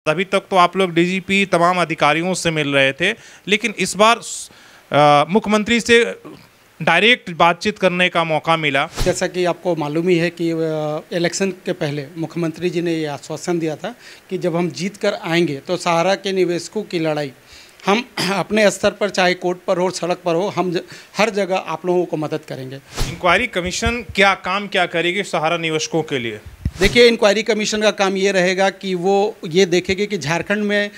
अभी तक तो आप लोग डीजीपी तमाम अधिकारियों से मिल रहे थे, लेकिन इस बार मुख्यमंत्री से डायरेक्ट बातचीत करने का मौका मिला। जैसा कि आपको मालूम ही है कि इलेक्शन के पहले मुख्यमंत्री जी ने ये आश्वासन दिया था कि जब हम जीत कर आएंगे तो सहारा के निवेशकों की लड़ाई हम अपने स्तर पर, चाहे कोर्ट पर हो, सड़क पर हो, हम हर जगह आप लोगों को मदद करेंगे। इंक्वायरी कमीशन क्या काम क्या करेगी सहारा निवेशकों के लिए? देखिए, इंक्वायरी कमीशन का काम ये रहेगा कि वो ये देखेगी कि झारखंड में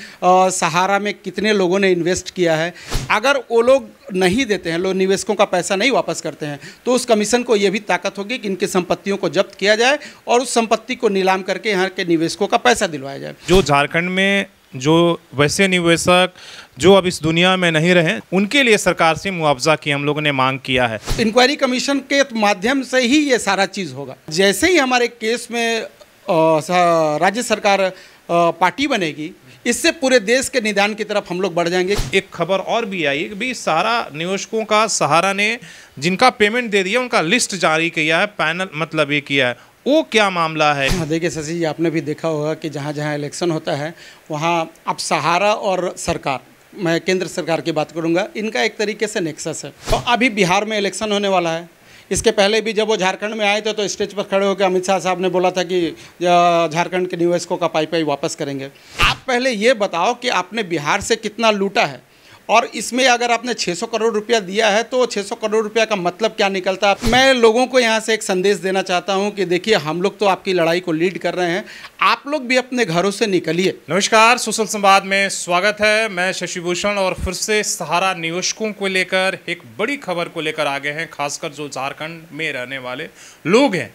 सहारा में कितने लोगों ने इन्वेस्ट किया है। अगर वो लोग नहीं देते हैं, लोग निवेशकों का पैसा नहीं वापस करते हैं, तो उस कमीशन को ये भी ताकत होगी कि इनकी संपत्तियों को जब्त किया जाए और उस संपत्ति को नीलाम करके यहाँ के निवेशकों का पैसा दिलवाया जाए। जो झारखंड में जो वैसे निवेशक जो अब इस दुनिया में नहीं रहे, उनके लिए सरकार से मुआवजा की हम लोगों ने मांग किया है। इंक्वायरी कमीशन के माध्यम से ही ये सारा चीज़ होगा। जैसे ही हमारे केस में राज्य सरकार पार्टी बनेगी, इससे पूरे देश के निदान की तरफ हम लोग बढ़ जाएंगे। एक खबर और भी आई कि भाई सहारा निवेशकों का सहारा ने जिनका पेमेंट दे दिया उनका लिस्ट जारी किया है, पैनल मतलब ये किया है, वो क्या मामला है? देखिए शशि जी, आपने भी देखा होगा कि जहाँ जहाँ इलेक्शन होता है वहाँ अब सहारा और सरकार, मैं केंद्र सरकार की बात करूँगा, इनका एक तरीके से नेक्सस है। तो अभी बिहार में इलेक्शन होने वाला है। इसके पहले भी जब वो झारखंड में आए थे तो स्टेज पर खड़े होकर अमित शाह साहब ने बोला था कि झारखंड के निवेशकों का पाई वापस करेंगे। आप पहले ये बताओ कि आपने बिहार से कितना लूटा है, और इसमें अगर आपने 600 करोड़ रुपया दिया है तो 600 करोड़ रुपया का मतलब क्या निकलता है। मैं लोगों को यहाँ से एक संदेश देना चाहता हूँ कि देखिए, हम लोग तो आपकी लड़ाई को लीड कर रहे हैं, आप लोग भी अपने घरों से निकलिए। नमस्कार, सोशल संवाद में स्वागत है। मैं शशि भूषण और फिर से सहारा निवेशकों को लेकर एक बड़ी खबर को लेकर आ गए हैं, खासकर जो झारखंड में रहने वाले लोग हैं।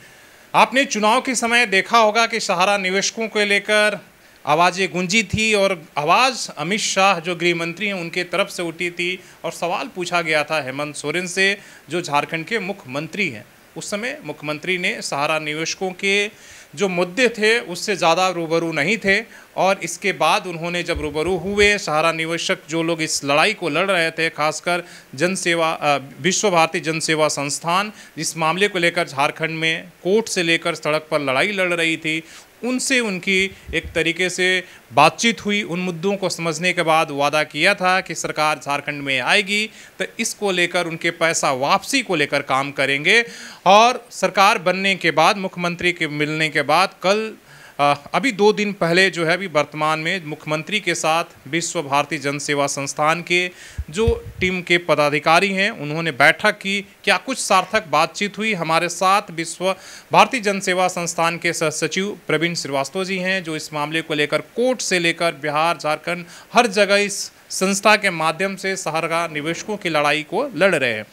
आपने चुनाव के समय देखा होगा कि सहारा निवेशकों को लेकर आवाज़ें गूंजी थी और आवाज़ अमित शाह जो गृह मंत्री हैं उनके तरफ से उठी थी और सवाल पूछा गया था हेमंत सोरेन से जो झारखंड के मुख्यमंत्री हैं। उस समय मुख्यमंत्री ने सहारा निवेशकों के जो मुद्दे थे उससे ज़्यादा रूबरू नहीं थे, और इसके बाद उन्होंने जब रूबरू हुए, सहारा निवेशक जो लोग इस लड़ाई को लड़ रहे थे, खासकर विश्व भारती जन सेवा संस्थान जिस मामले को लेकर झारखंड में कोर्ट से लेकर सड़क पर लड़ाई लड़ रही थी, उनसे उनकी एक तरीके से बातचीत हुई। उन मुद्दों को समझने के बाद वादा किया था कि सरकार झारखंड में आएगी तो इसको लेकर उनके पैसा वापसी को लेकर काम करेंगे। और सरकार बनने के बाद, मुख्यमंत्री के मिलने के बाद, कल अभी 2 दिन पहले जो है अभी वर्तमान में मुख्यमंत्री के साथ विश्व भारती जन सेवा संस्थान के जो टीम के पदाधिकारी हैं उन्होंने बैठक की। क्या कुछ सार्थक बातचीत हुई? हमारे साथ विश्व भारती जन सेवा संस्थान के सचिव प्रवीण श्रीवास्तव जी हैं, जो इस मामले को लेकर कोर्ट से लेकर बिहार, झारखंड, हर जगह इस संस्था के माध्यम से सहारा निवेशकों की लड़ाई को लड़ रहे हैं।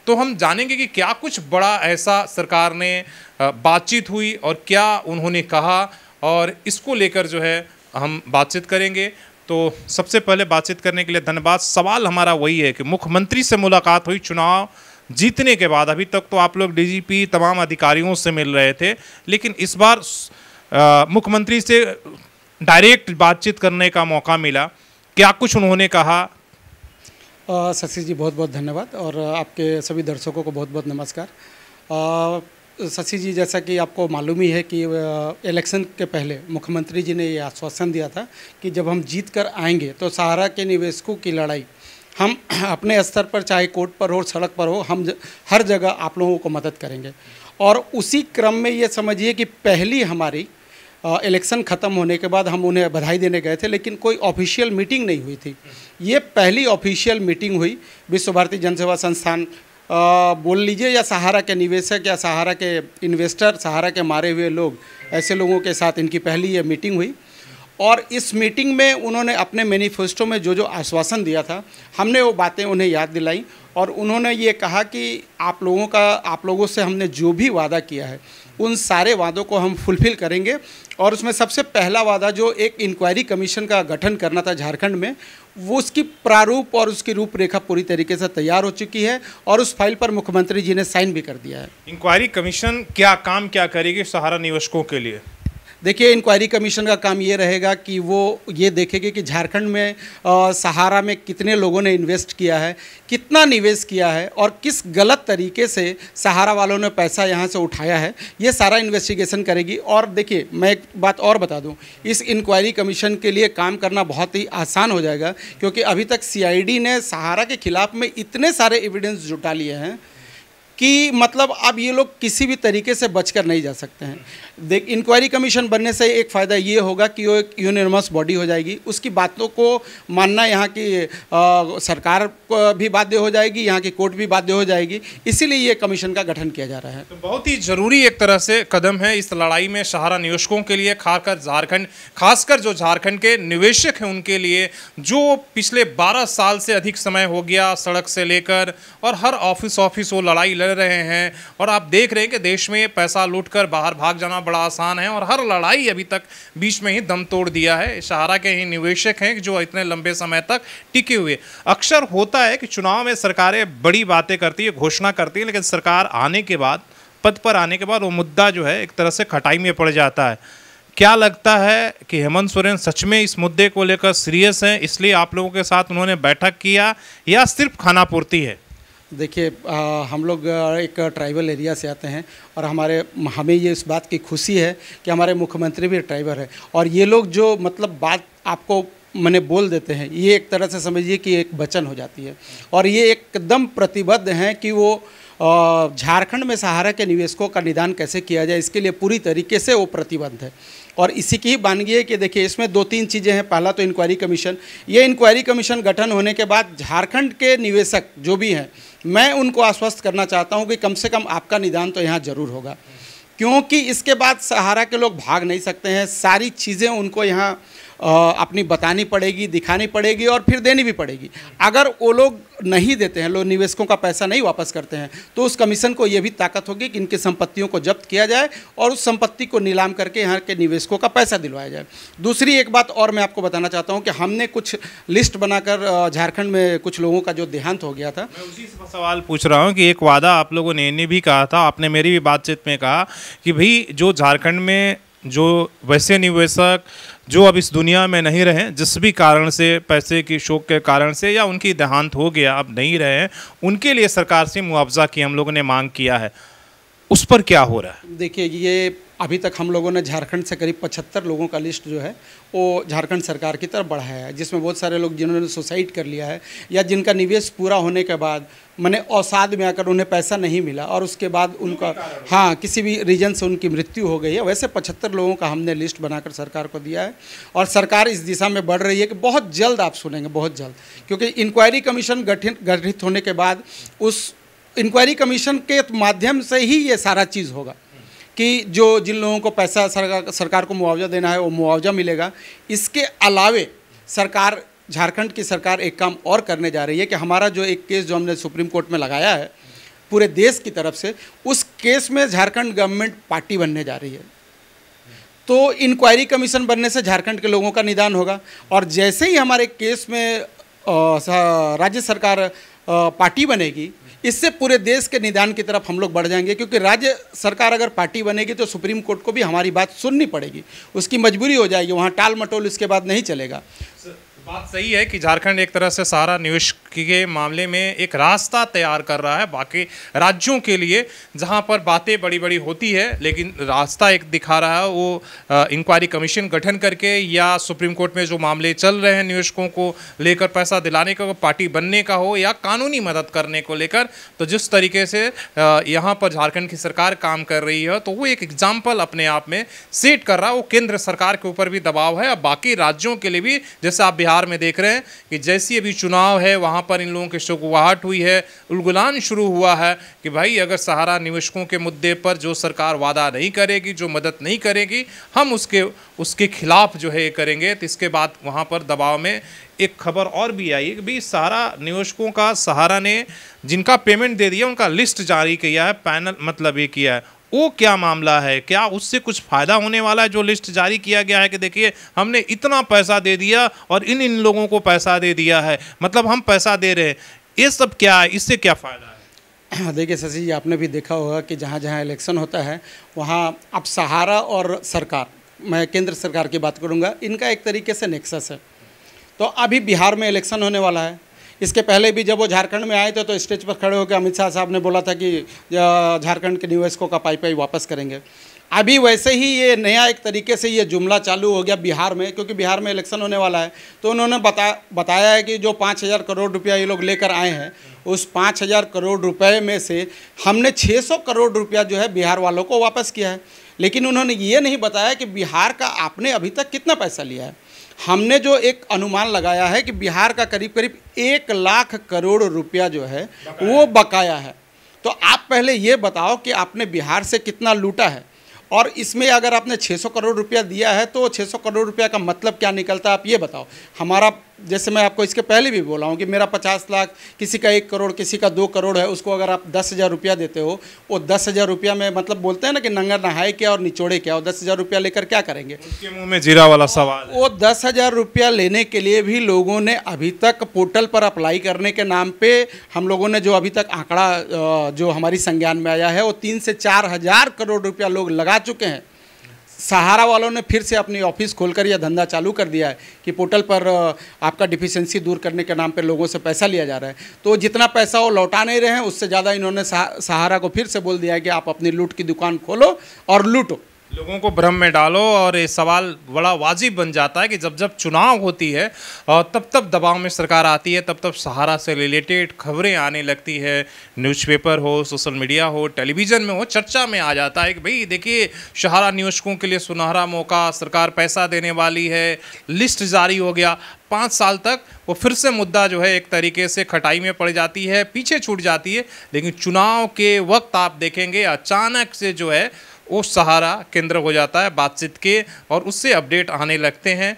तो हम जानेंगे कि क्या कुछ बड़ा ऐसा सरकार ने बातचीत हुई और क्या उन्होंने कहा, और इसको लेकर जो है हम बातचीत करेंगे। तो सबसे पहले बातचीत करने के लिए धन्यवाद। सवाल हमारा वही है कि मुख्यमंत्री से मुलाकात हुई चुनाव जीतने के बाद, अभी तक तो आप लोग डीजीपी तमाम अधिकारियों से मिल रहे थे, लेकिन इस बार मुख्यमंत्री से डायरेक्ट बातचीत करने का मौका मिला। क्या कुछ उन्होंने कहा? शशि जी, बहुत बहुत धन्यवाद, और आपके सभी दर्शकों को बहुत बहुत नमस्कार। शशि जी, जैसा कि आपको मालूम ही है कि इलेक्शन के पहले मुख्यमंत्री जी ने ये आश्वासन दिया था कि जब हम जीत कर आएंगे तो सहारा के निवेशकों की लड़ाई हम अपने स्तर पर, चाहे कोर्ट पर हो, सड़क पर हो, हम हर जगह आप लोगों को मदद करेंगे। और उसी क्रम में ये समझिए कि पहली हमारी इलेक्शन ख़त्म होने के बाद हम उन्हें बधाई देने गए थे, लेकिन कोई ऑफिशियल मीटिंग नहीं हुई थी। ये पहली ऑफिशियल मीटिंग हुई विश्व भारती जन सेवा संस्थान बोल लीजिए, या सहारा के निवेशक, या सहारा के इन्वेस्टर, सहारा के मारे हुए लोग, ऐसे लोगों के साथ इनकी पहली ये मीटिंग हुई। और इस मीटिंग में उन्होंने अपने मैनिफेस्टो में जो आश्वासन दिया था, हमने वो बातें उन्हें याद दिलाई, और उन्होंने ये कहा कि आप लोगों से हमने जो भी वादा किया है उन सारे वादों को हम फुलफ़िल करेंगे। और उसमें सबसे पहला वादा जो एक इंक्वायरी कमीशन का गठन करना था झारखंड में, वो उसकी प्रारूप और उसकी रूपरेखा पूरी तरीके से तैयार हो चुकी है, और उस फाइल पर मुख्यमंत्री जी ने साइन भी कर दिया है। इंक्वायरी कमीशन क्या काम क्या करेगी सहारा निवेशकों के लिए? देखिए, इंक्वायरी कमीशन का काम ये रहेगा कि वो ये देखेगी कि झारखंड में सहारा में कितने लोगों ने इन्वेस्ट किया है, कितना निवेश किया है और किस गलत तरीके से सहारा वालों ने पैसा यहाँ से उठाया है, ये सारा इन्वेस्टिगेशन करेगी। और देखिए, मैं एक बात और बता दूँ, इस इंक्वायरी कमीशन के लिए काम करना बहुत ही आसान हो जाएगा, क्योंकि अभी तक सीआईडी ने सहारा के खिलाफ में इतने सारे एविडेंस जुटा लिए हैं कि मतलब अब ये लोग किसी भी तरीके से बचकर नहीं जा सकते हैं। देख, इंक्वायरी कमीशन बनने से एक फ़ायदा ये होगा कि वो एक यूनिनमस बॉडी हो जाएगी, उसकी बातों को मानना यहाँ की सरकार को भी बाध्य हो जाएगी, यहाँ की कोर्ट भी बाध्य हो जाएगी, इसीलिए ये कमीशन का गठन किया जा रहा है। तो बहुत ही ज़रूरी एक तरह से कदम है इस लड़ाई में सहारा निवेशकों के लिए, खासकर जो झारखंड के निवेशक हैं उनके लिए, जो पिछले 12 साल से अधिक समय हो गया सड़क से लेकर और हर ऑफिस वो लड़ाई लड़ रहे हैं। और आप देख रहे हैं कि देश में पैसा लूटकर बाहर भाग जाना बड़ा आसान है और हर लड़ाई अभी तक बीच में ही दम तोड़ दिया है। सहारा के ही निवेशक हैं जो इतने लंबे समय तक टिके हुए। अक्सर होता है कि चुनाव में सरकारें बड़ी बातें करती है, घोषणा करती है, लेकिन सरकार आने के बाद, पद पर आने के बाद वो मुद्दा जो है एक तरह से खटाई में पड़ जाता है। क्या लगता है कि हेमंत सोरेन सच में इस मुद्दे को लेकर सीरियस हैं, इसलिए आप लोगों के साथ उन्होंने बैठक किया, या सिर्फ खानापूर्ति है? देखिए, हम लोग एक ट्राइबल एरिया से आते हैं और हमें ये इस बात की खुशी है कि हमारे मुख्यमंत्री भी ट्राइबल है, और ये लोग जो मतलब बात आपको मैंने बोल देते हैं, ये एक तरह से समझिए कि एक वचन हो जाती है, और ये एकदम प्रतिबद्ध हैं कि वो झारखंड में सहारा के निवेशकों का निदान कैसे किया जाए, इसके लिए पूरी तरीके से वो प्रतिबद्ध है। और इसी की ही बानगी है कि देखिए, इसमें 2-3 चीज़ें हैं। पहला तो इंक्वायरी कमीशन, ये इंक्वायरी कमीशन गठन होने के बाद झारखंड के निवेशक जो भी हैं, मैं उनको आश्वस्त करना चाहता हूं कि कम से कम आपका निदान तो यहाँ ज़रूर होगा, क्योंकि इसके बाद सहारा के लोग भाग नहीं सकते हैं। सारी चीज़ें उनको यहाँ अपनी बतानी पड़ेगी, दिखानी पड़ेगी और फिर देनी भी पड़ेगी। अगर वो लोग नहीं देते हैं, लोग निवेशकों का पैसा नहीं वापस करते हैं, तो उस कमीशन को ये भी ताकत होगी कि इनकी संपत्तियों को जब्त किया जाए और उस संपत्ति को नीलाम करके यहाँ के निवेशकों का पैसा दिलवाया जाए। दूसरी एक बात और मैं आपको बताना चाहता हूँ कि हमने कुछ लिस्ट बनाकर झारखंड में कुछ लोगों का जो देहांत हो गया था, मैं उसी से सवाल पूछ रहा हूँ कि एक वादा आप लोगों ने भी कहा था, आपने मेरी भी बातचीत में कहा कि भाई जो झारखंड में जो वैसे निवेशक जो अब इस दुनिया में नहीं रहे, जिस भी कारण से, पैसे की शौक के कारण से या उनकी देहांत हो गया, अब नहीं रहे, उनके लिए सरकार से मुआवजा की हम लोगों ने मांग किया है, उस पर क्या हो रहा है? देखिए, ये अभी तक हम लोगों ने झारखंड से करीब 75 लोगों का लिस्ट जो है वो झारखंड सरकार की तरफ बढ़ाया है, जिसमें बहुत सारे लोग जिन्होंने सुसाइड कर लिया है या जिनका निवेश पूरा होने के बाद मैंने अवसाद में आकर उन्हें पैसा नहीं मिला और उसके बाद उनका किसी भी रीजन से उनकी मृत्यु हो गई है, वैसे 75 लोगों का हमने लिस्ट बनाकर सरकार को दिया है। और सरकार इस दिशा में बढ़ रही है कि बहुत जल्द आप सुनेंगे, बहुत जल्द, क्योंकि इंक्वायरी कमीशन गठित होने के बाद उस इंक्वायरी कमीशन के माध्यम से ही ये सारा चीज़ होगा कि जिन लोगों को पैसा सरकार को मुआवजा देना है वो मुआवजा मिलेगा। इसके अलावे झारखंड की सरकार एक काम और करने जा रही है कि हमारा जो एक केस जो हमने सुप्रीम कोर्ट में लगाया है पूरे देश की तरफ से, उस केस में झारखंड गवर्नमेंट पार्टी बनने जा रही है। तो इंक्वायरी कमीशन बनने से झारखंड के लोगों का निदान होगा, और जैसे ही हमारे केस में राज्य सरकार पार्टी बनेगी, इससे पूरे देश के निदान की तरफ हम लोग बढ़ जाएंगे, क्योंकि राज्य सरकार अगर पार्टी बनेगी तो सुप्रीम कोर्ट को भी हमारी बात सुननी पड़ेगी, उसकी मजबूरी हो जाएगी, वहाँ टाल मटोल इसके बाद नहीं चलेगा। बात सही है कि झारखंड एक तरह से सहारा निवेश के मामले में एक रास्ता तैयार कर रहा है बाकी राज्यों के लिए, जहां पर बातें बड़ी बड़ी होती है लेकिन रास्ता एक दिखा रहा है, वो इंक्वायरी कमीशन गठन करके या सुप्रीम कोर्ट में जो मामले चल रहे हैं निवेशकों को लेकर पैसा दिलाने का, पार्टी बनने का हो या कानूनी मदद करने को लेकर, तो जिस तरीके से यहाँ पर झारखंड की सरकार काम कर रही है तो वो एक एग्जाम्पल अपने आप में सेट कर रहा है। वो केंद्र सरकार के ऊपर भी दबाव है, अब बाकी राज्यों के लिए भी, जैसे आप बिहार में देख रहे हैं कि जैसी अभी चुनाव है वहां पर इन लोगों की शोगुवाहट हुई है, उलगुलान शुरू हुआ है कि भाई अगर सहारा निवेशकों के मुद्दे पर जो सरकार वादा नहीं करेगी, जो मदद नहीं करेगी, हम उसके खिलाफ जो है ये करेंगे। तो इसके बाद वहां पर दबाव में एक खबर और भी आई कि भाई सहारा निवेशकों का, सहारा ने जिनका पेमेंट दे दिया उनका लिस्ट जारी किया है, पैनल मतलब ये किया है, वो क्या मामला है? क्या उससे कुछ फ़ायदा होने वाला है जो लिस्ट जारी किया गया है कि देखिए हमने इतना पैसा दे दिया और इन लोगों को पैसा दे दिया है, मतलब हम पैसा दे रहे हैं, ये सब क्या है, इससे क्या फ़ायदा है? देखिए शशि जी, आपने भी देखा होगा कि जहाँ जहाँ इलेक्शन होता है वहाँ अब सहारा और सरकार मैं केंद्र सरकार की बात करूंगा, इनका एक तरीके से नेक्सस है। तो अभी बिहार में इलेक्शन होने वाला है। इसके पहले भी जब वो झारखंड में आए थे तो स्टेज पर खड़े होकर अमित शाह साहब ने बोला था कि झारखंड के निवेशकों का पाई वापस करेंगे। अभी वैसे ही ये नया एक तरीके से ये जुमला चालू हो गया बिहार में, क्योंकि बिहार में इलेक्शन होने वाला है। तो उन्होंने बताया है कि जो 5,000 करोड़ रुपया ये लोग लेकर आए हैं, उस 5,000 करोड़ रुपए में से हमने 600 करोड़ रुपया जो है बिहार वालों को वापस किया है। लेकिन उन्होंने ये नहीं बताया कि बिहार का आपने अभी तक कितना पैसा लिया है। हमने जो एक अनुमान लगाया है कि बिहार का करीब करीब 1 लाख करोड़ रुपया जो है वो बकाया है। तो आप पहले ये बताओ कि आपने बिहार से कितना लूटा है, और इसमें अगर आपने 600 करोड़ रुपया दिया है तो 600 करोड़ रुपया का मतलब क्या निकलता है, आप ये बताओ। हमारा, जैसे मैं आपको इसके पहले भी बोला हूँ कि मेरा 50 लाख, किसी का 1 करोड़, किसी का 2 करोड़ है, उसको अगर आप 10,000 रुपया देते हो, वो 10,000 रुपया में मतलब बोलते हैं ना कि नंगा नहाए क्या और निचोड़े क्या, और 10,000 रुपया लेकर क्या करेंगे। उसके मुंह में जीरा वाला सवाल है। वो 10,000 रुपया लेने के लिए भी लोगों ने अभी तक पोर्टल पर अप्लाई करने के नाम पे, हम लोगों ने जो अभी तक आंकड़ा जो हमारी संज्ञान में आया है, वो 3 से 4 हज़ार करोड़ रुपया लोग लगा चुके हैं। सहारा वालों ने फिर से अपनी ऑफिस खोलकर यह धंधा चालू कर दिया है कि पोर्टल पर आपका डिफिशिएंसी दूर करने के नाम पे लोगों से पैसा लिया जा रहा है। तो जितना पैसा वो लौटा नहीं रहे हैं, उससे ज़्यादा इन्होंने सहारा को फिर से बोल दिया है कि आप अपनी लूट की दुकान खोलो और लूटो, लोगों को भ्रम में डालो। और ये सवाल बड़ा वाजिब बन जाता है कि जब जब चुनाव होती है तब तब दबाव में सरकार आती है, तब तब सहारा से रिलेटेड खबरें आने लगती है। न्यूज़पेपर हो, सोशल मीडिया हो, टेलीविज़न में हो, चर्चा में आ जाता है कि भाई देखिए सहारा निवेशकों के लिए सुनहरा मौका, सरकार पैसा देने वाली है, लिस्ट जारी हो गया। 5 साल तक वो फिर से मुद्दा जो है एक तरीके से खटाई में पड़ जाती है, पीछे छूट जाती है। लेकिन चुनाव के वक्त आप देखेंगे अचानक से जो है वो सहारा केंद्र हो जाता है बातचीत के, और उससे अपडेट आने लगते हैं।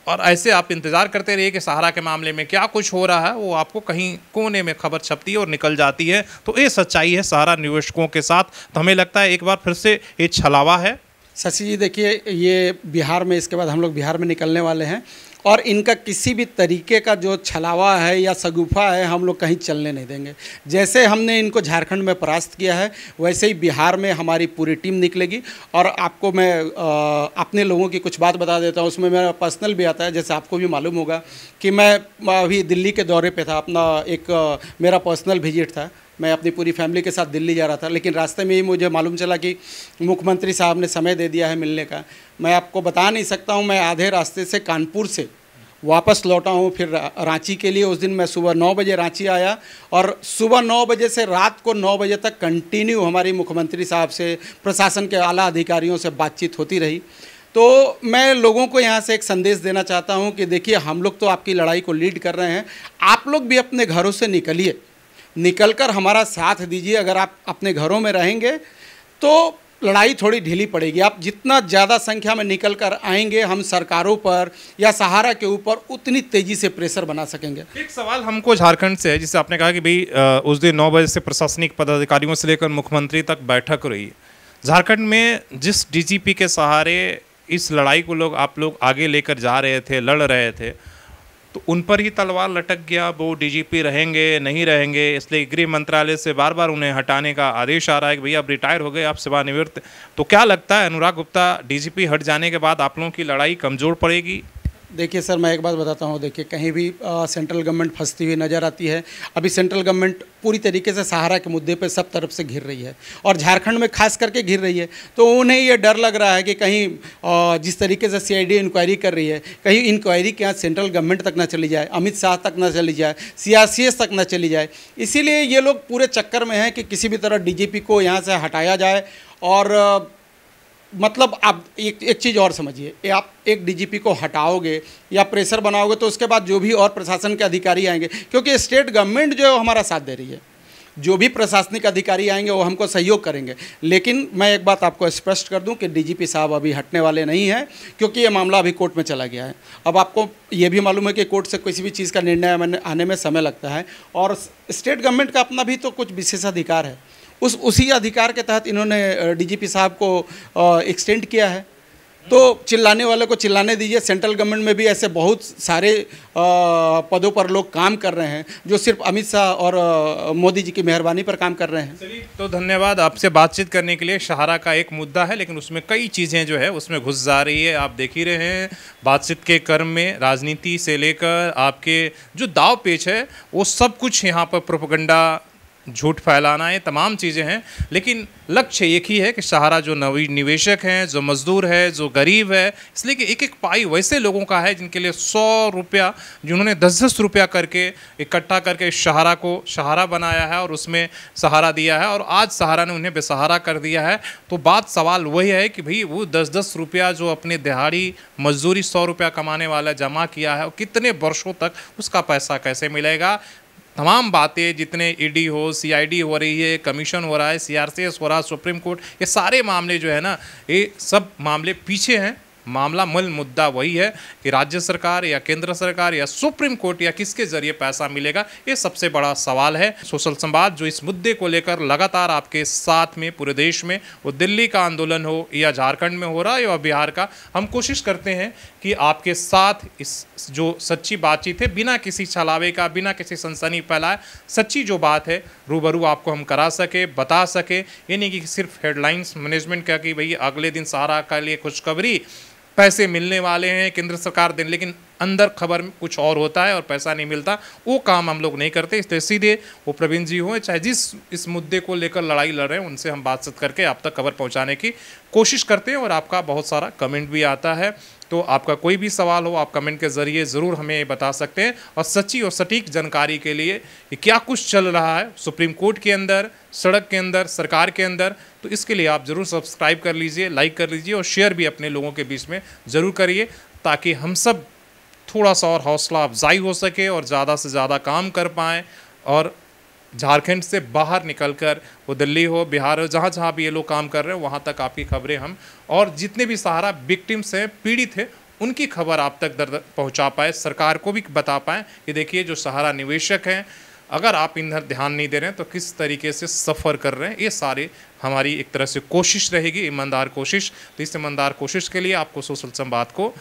और ऐसे आप इंतज़ार करते रहिए कि सहारा के मामले में क्या कुछ हो रहा है, वो आपको कहीं कोने में खबर छपती है और निकल जाती है। तो ये सच्चाई है सहारा निवेशकों के साथ। तो हमें लगता है एक बार फिर से ये छलावा है। शशि जी देखिए, ये बिहार में, इसके बाद हम लोग बिहार में निकलने वाले हैं, और इनका किसी भी तरीके का जो छलावा है या शगुफा है हम लोग कहीं चलने नहीं देंगे। जैसे हमने इनको झारखंड में परास्त किया है, वैसे ही बिहार में हमारी पूरी टीम निकलेगी। और आपको मैं अपने लोगों की कुछ बात बता देता हूँ, उसमें मेरा पर्सनल भी आता है। जैसे आपको भी मालूम होगा कि मैं अभी दिल्ली के दौरे पे था, अपना एक मेरा पर्सनल विजिट था। मैं अपनी पूरी फैमिली के साथ दिल्ली जा रहा था, लेकिन रास्ते में ही मुझे मालूम चला कि मुख्यमंत्री साहब ने समय दे दिया है मिलने का। मैं आपको बता नहीं सकता हूँ, मैं आधे रास्ते से कानपुर से वापस लौटा हूँ फिर रांची के लिए। उस दिन मैं सुबह 9 बजे रांची आया, और सुबह 9 बजे से रात को 9 बजे तक कंटिन्यू हमारी मुख्यमंत्री साहब से, प्रशासन के आला अधिकारियों से बातचीत होती रही। तो मैं लोगों को यहाँ से एक संदेश देना चाहता हूँ कि देखिए, हम लोग तो आपकी लड़ाई को लीड कर रहे हैं, आप लोग भी अपने घरों से निकलिए, निकलकर हमारा साथ दीजिए। अगर आप अपने घरों में रहेंगे तो लड़ाई थोड़ी ढीली पड़ेगी। आप जितना ज़्यादा संख्या में निकल कर आएंगे, हम सरकारों पर या सहारा के ऊपर उतनी तेज़ी से प्रेशर बना सकेंगे। एक सवाल हमको झारखंड से है, जिसे आपने कहा कि भाई उस दिन 9 बजे से प्रशासनिक पदाधिकारियों से लेकर मुख्यमंत्री तक बैठक रही। झारखंड में जिस डीजीपी के सहारे इस लड़ाई को आप लोग आगे लेकर जा रहे थे, लड़ रहे थे, तो उन पर ही तलवार लटक गया। वो डीजीपी रहेंगे नहीं रहेंगे, इसलिए गृह मंत्रालय से बार बार उन्हें हटाने का आदेश आ रहा है कि भैया आप रिटायर हो गए, आप सेवानिवृत्त। तो क्या लगता है अनुराग गुप्ता, डीजीपी हट जाने के बाद आप लोगों की लड़ाई कमज़ोर पड़ेगी? देखिए सर, मैं एक बात बताता हूँ। देखिए, कहीं भी सेंट्रल गवर्नमेंट फंसती हुई नज़र आती है। अभी सेंट्रल गवर्नमेंट पूरी तरीके से सहारा के मुद्दे पे सब तरफ से घिर रही है, और झारखंड में खास करके घिर रही है। तो उन्हें ये डर लग रहा है कि कहीं जिस तरीके से सीआईडी इंक्वायरी कर रही है, कहीं इंक्वायरी के यहाँ सेंट्रल गवर्नमेंट तक ना चली जाए, अमित शाह तक ना चली जाए, सीआरसीएस तक ना चली जाए। इसीलिए ये लोग पूरे चक्कर में हैं कि किसी भी तरह डीजीपी को यहाँ से हटाया जाए। और मतलब आप एक चीज़ और समझिए, आप एक डीजीपी को हटाओगे या प्रेशर बनाओगे तो उसके बाद जो भी और प्रशासन के अधिकारी आएंगे, क्योंकि स्टेट गवर्नमेंट जो है हमारा साथ दे रही है, जो भी प्रशासनिक अधिकारी आएंगे वो हमको सहयोग करेंगे। लेकिन मैं एक बात आपको स्पष्ट कर दूं कि डीजीपी साहब अभी हटने वाले नहीं हैं, क्योंकि ये मामला अभी कोर्ट में चला गया है। अब आपको ये भी मालूम है कि कोर्ट से किसी भी चीज़ का निर्णय आने में समय लगता है, और स्टेट गवर्नमेंट का अपना भी तो कुछ विशेषाधिकार है। उसी अधिकार के तहत इन्होंने डीजीपी साहब को एक्सटेंड किया है। तो चिल्लाने वाले को चिल्लाने दीजिए। सेंट्रल गवर्नमेंट में भी ऐसे बहुत सारे पदों पर लोग काम कर रहे हैं जो सिर्फ अमित शाह और मोदी जी की मेहरबानी पर काम कर रहे हैं। चलिए, तो धन्यवाद आपसे बातचीत करने के लिए। सहारा का एक मुद्दा है, लेकिन उसमें कई चीज़ें जो है उसमें घुस जा रही है। आप देख ही रहे हैं बातचीत के क्रम में राजनीति से लेकर आपके जो दाव पेच है वो सब कुछ यहाँ पर प्रोपेगेंडा, झूठ फैलाना, ये तमाम चीज़ें हैं। लेकिन लक्ष्य एक ही है कि सहारा जो नवी निवेशक हैं, जो मजदूर है, जो गरीब है, इसलिए कि एक एक पाई वैसे लोगों का है जिनके लिए 100 रुपया, जिन्होंने 10-10 रुपया करके इकट्ठा करके सहारा को सहारा बनाया है और उसमें सहारा दिया है, और आज सहारा ने उन्हें बेसहारा कर दिया है। तो बात सवाल वही है कि भाई वो 10-10 रुपया जो अपने दिहाड़ी मजदूरी 100 रुपया कमाने वाला जमा किया है, कितने वर्षों तक उसका पैसा कैसे मिलेगा। तमाम बातें, जितने ईडी हो, सीआईडी हो रही है, कमीशन हो रहा है, सीआरसीएस हो रहा है, सुप्रीम कोर्ट, ये सारे मामले जो है ना, ये सब मामले पीछे हैं। मामला मूल मुद्दा वही है कि राज्य सरकार या केंद्र सरकार या सुप्रीम कोर्ट या किसके जरिए पैसा मिलेगा, ये सबसे बड़ा सवाल है। सोशल संवाद जो इस मुद्दे को लेकर लगातार आपके साथ में पूरे देश में, वो दिल्ली का आंदोलन हो या झारखंड में हो रहा है या बिहार का, हम कोशिश करते हैं कि आपके साथ इस जो सच्ची बातचीत है, बिना किसी छलावे का, बिना किसी सनसनी फैलाए, सच्ची जो बात है रूबरू आपको हम करा सके, बता सके। ये नहीं कि सिर्फ हेडलाइंस मैनेजमेंट का कि भाई अगले दिन सहारा के लिए खुशखबरी, पैसे मिलने वाले हैं, केंद्र सरकार देने, लेकिन अंदर खबर में कुछ और होता है और पैसा नहीं मिलता। वो काम हम लोग नहीं करते। इसलिए सीधे वो प्रवीण जी हों, चाहे जिस इस मुद्दे को लेकर लड़ाई लड़ रहे हैं, उनसे हम बातचीत करके आप तक खबर पहुंचाने की कोशिश करते हैं। और आपका बहुत सारा कमेंट भी आता है, तो आपका कोई भी सवाल हो आप कमेंट के ज़रिए ज़रूर हमें बता सकते हैं। और सच्ची और सटीक जानकारी के लिए कि क्या कुछ चल रहा है सुप्रीम कोर्ट के अंदर, सड़क के अंदर, सरकार के अंदर, तो इसके लिए आप ज़रूर सब्सक्राइब कर लीजिए, लाइक कर लीजिए और शेयर भी अपने लोगों के बीच में ज़रूर करिए, ताकि हम सब थोड़ा सा और हौसला अफजाई हो सके और ज़्यादा से ज़्यादा काम कर पाएँ, और झारखंड से बाहर निकलकर वो दिल्ली हो, बिहार हो, जहाँ जहाँ भी ये लोग काम कर रहे हैं, वहाँ तक आपकी खबरें हम, और जितने भी सहारा विक्टिम्स हैं, पीड़ित हैं, उनकी खबर आप तक पहुँचा पाए, सरकार को भी बता पाएँ कि देखिए जो सहारा निवेशक हैं, अगर आप इधर ध्यान नहीं दे रहे हैं तो किस तरीके से सफ़र कर रहे हैं। ये सारे हमारी एक तरह से कोशिश रहेगी, ईमानदार कोशिश। तो इस ईमानदार कोशिश के लिए आपको सोशल संवाद को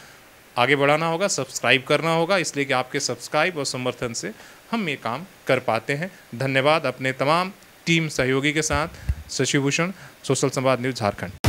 आगे बढ़ाना होगा, सब्सक्राइब करना होगा, इसलिए कि आपके सब्सक्राइब और समर्थन से हम ये काम कर पाते हैं। धन्यवाद अपने तमाम टीम सहयोगी के साथ। शशि भूषण, सोशल संवाद न्यूज़, झारखंड।